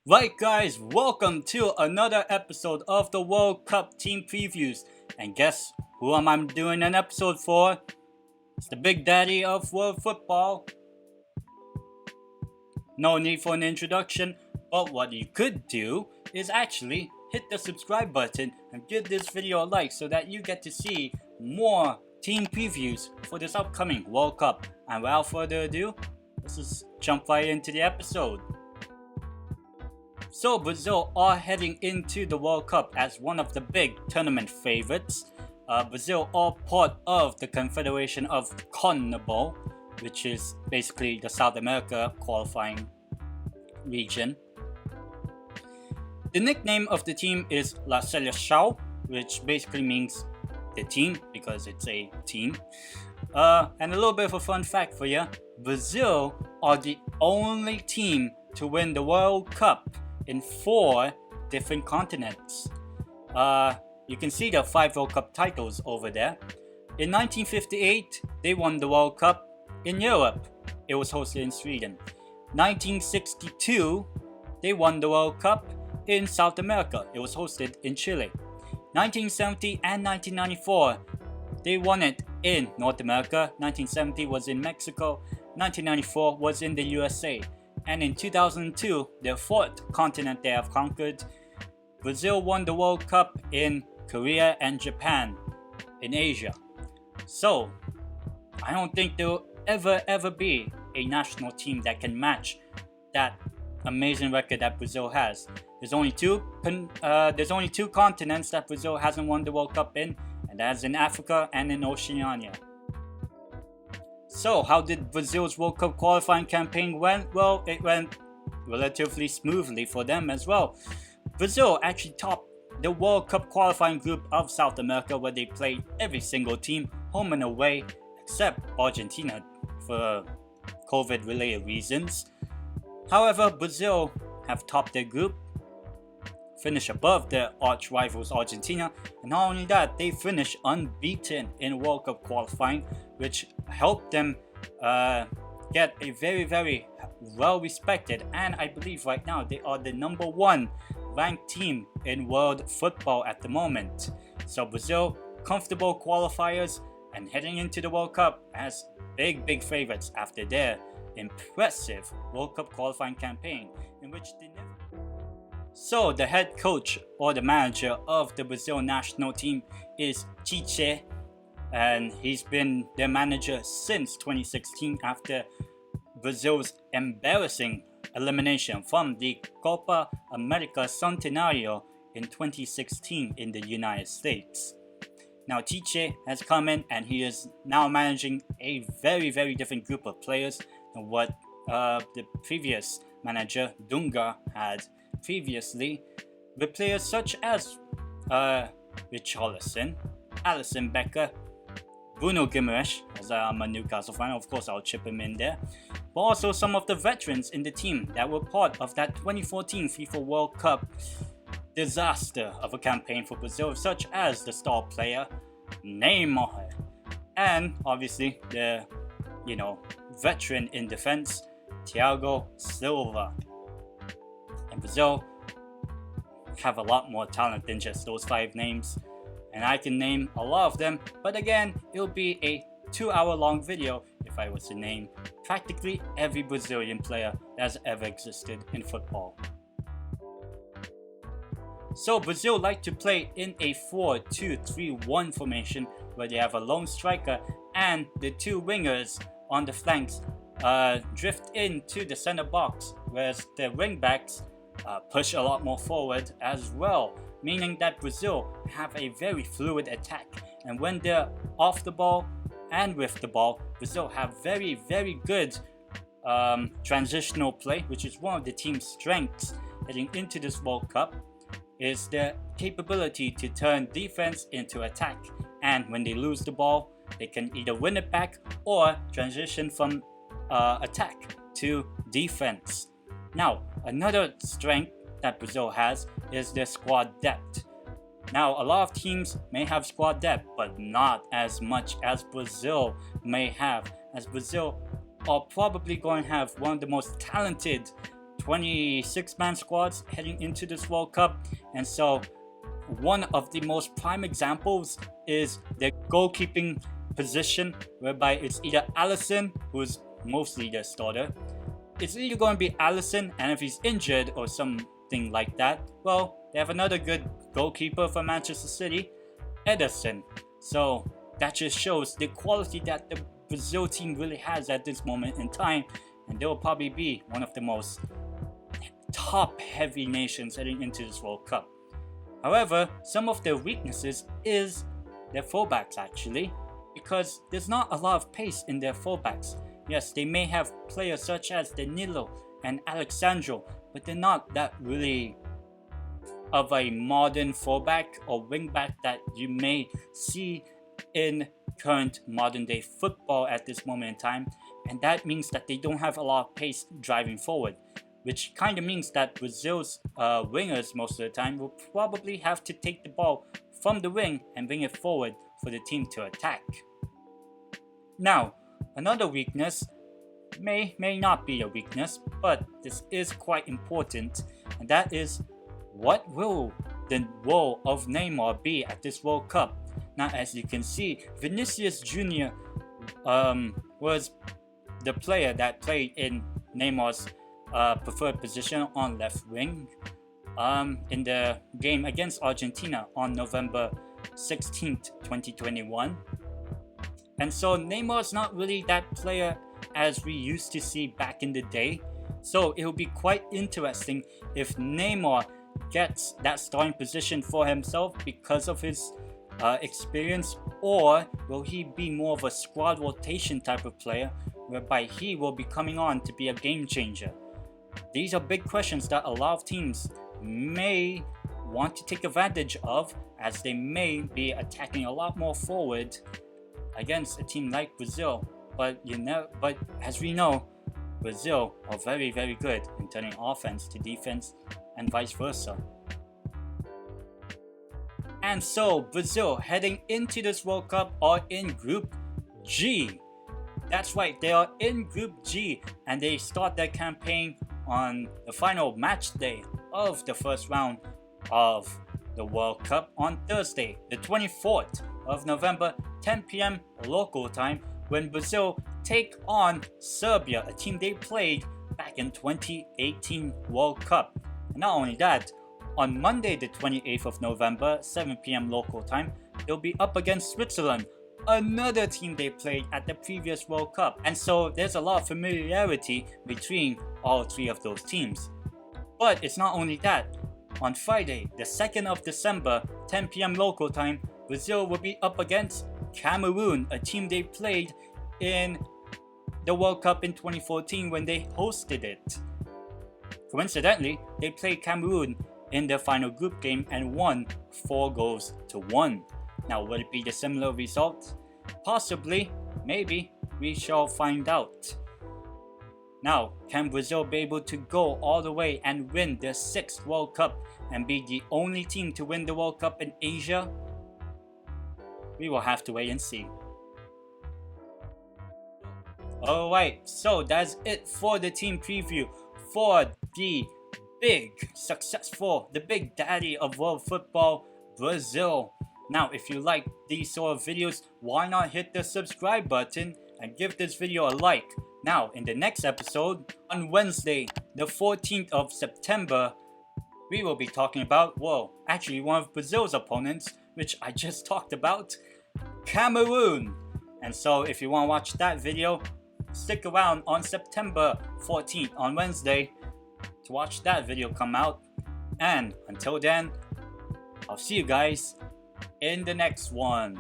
Right, guys, welcome to another episode of the World Cup team previews. And guess who am I doing an episode for? It's the big daddy of world football. No need for an introduction, but what you could do is actually hit the subscribe button and give this video a like so that you get to see more team previews for this upcoming World Cup. And without further ado, let's just jump right into the episode. So Brazil are heading into the World Cup as one of the big tournament favorites. Brazil are part of the Confederation of CONMEBOL, which is basically the South America qualifying region. The nickname of the team is La Seleção, which basically means the team because it's a team. And a little bit of a fun fact for you, Brazil are the only team to win the World Cup in 4 different continents. You can see the 5 World Cup titles over there. In 1958, they won the World Cup in Europe. It was hosted in Sweden. 1962, they won the World Cup in South America. It was hosted in Chile. 1970 and 1994, they won it in North America. 1970 was in Mexico. 1994 was in the USA. And in 2002, the 4th continent they have conquered, Brazil won the World Cup in Korea and Japan in Asia. So, I don't think there will ever be a national team that can match that amazing record that Brazil has. There's only two continents that Brazil hasn't won the World Cup in, and that's in Africa and in Oceania. So, how did Brazil's World Cup qualifying campaign went? Well, it went relatively smoothly for them as well. Brazil actually topped the World Cup qualifying group of South America, where they played every single team home and away except Argentina for COVID-related reasons. However, Brazil have topped their group, finished above their arch rivals Argentina, and not only that, they finished unbeaten in World Cup qualifying, which helped them get a very well respected, and I believe right now they are the number 1 ranked team in world football at the moment. So Brazil, comfortable qualifiers and heading into the World Cup as big favorites after their impressive World Cup qualifying campaign in which they never... So the head coach or the manager of the Brazil national team is Tite, and he's been their manager since 2016 after Brazil's embarrassing elimination from the Copa America Centenario in 2016 in the United States. Now Tite has come in and he is now managing a very different group of players than what the previous manager Dunga had previously, with players such as Richarlison, Alisson Becker, Bruno Guimaraes, as I'm a Newcastle fan, of course I'll chip him in there, but also some of the veterans in the team that were part of that 2014 FIFA World Cup disaster of a campaign for Brazil, such as the star player Neymar, and obviously the veteran in defense Thiago Silva. And Brazil have a lot more talent than just those 5 names, and I can name a lot of them, but again, it'll be a 2-hour-long video if I was to name practically every Brazilian player that has ever existed in football. So Brazil like to play in a 4-2-3-1 formation where they have a lone striker and the 2 wingers on the flanks drift into the center box, whereas the wing backs push a lot more forward as well, meaning that Brazil have a very fluid attack, and when they're off the ball and with the ball, Brazil have very good transitional play, which is one of the team's strengths heading into this World Cup, is their capability to turn defense into attack, and when they lose the ball, they can either win it back or transition from attack to defense. Now, another strength that Brazil has is their squad depth. Now, a lot of teams may have squad depth, but not as much as Brazil may have, as Brazil are probably going to have one of the most talented 26-man squads heading into this World Cup, and so one of the most prime examples is their goalkeeping position, whereby it's either Alisson, who's mostly their starter. It's either going to be Alisson, and if he's injured or something like that, well, they have another good goalkeeper for Manchester City, Ederson. So that just shows the quality that the Brazil team really has at this moment in time, and they will probably be one of the most top-heavy nations heading into this World Cup. However, some of their weaknesses is their fullbacks actually, because there's not a lot of pace in their fullbacks. Yes, they may have players such as Danilo and Alexandro, but they're not that really of a modern fullback or wingback that you may see in current modern day football at this moment in time, and that means that they don't have a lot of pace driving forward, which kind of means that Brazil's wingers most of the time will probably have to take the ball from the wing and bring it forward for the team to attack. Now, another weakness may not be a weakness, but this is quite important, and that is, what will the role of Neymar be at this World Cup? Now, as you can see, Vinicius Jr. Was the player that played in Neymar's preferred position on left wing in the game against Argentina on November 16th, 2021. And so Neymar's not really that player as we used to see back in the day. So it will be quite interesting if Neymar gets that starting position for himself because of his experience, or will he be more of a squad rotation type of player whereby he will be coming on to be a game changer. These are big questions that a lot of teams may want to take advantage of, as they may be attacking a lot more forward against a team like Brazil. But as we know, Brazil are very, very good in turning offense to defense and vice versa. And so Brazil heading into this World Cup are in Group G. That's right, they are in Group G, and they start their campaign on the final match day of the first round of the World Cup on Thursday, the 24th of November, 10 p.m. local time, when Brazil take on Serbia, a team they played back in 2018 World Cup. And not only that, on Monday the 28th of November, 7 p.m. local time, they'll be up against Switzerland, another team they played at the previous World Cup. And so there's a lot of familiarity between all three of those teams. But it's not only that. On Friday, the 2nd of December, 10 p.m. local time, Brazil will be up against Cameroon, a team they played in the World Cup in 2014 when they hosted it. Coincidentally, they played Cameroon in their final group game and won 4-1. Now, will it be the similar result? Possibly, maybe, we shall find out. Now, can Brazil be able to go all the way and win their 6th World Cup and be the only team to win the World Cup in Asia? We will have to wait and see. Alright, so that's it for the team preview for the big successful, the big daddy of world football, Brazil. Now, if you like these sort of videos, why not hit the subscribe button and give this video a like. Now, in the next episode, on Wednesday, the 14th of September, we will be talking about, actually one of Brazil's opponents, which I just talked about, Cameroon. And so if you want to watch that video, stick around on September 14th on Wednesday to watch that video come out. And until then, I'll see you guys in the next one.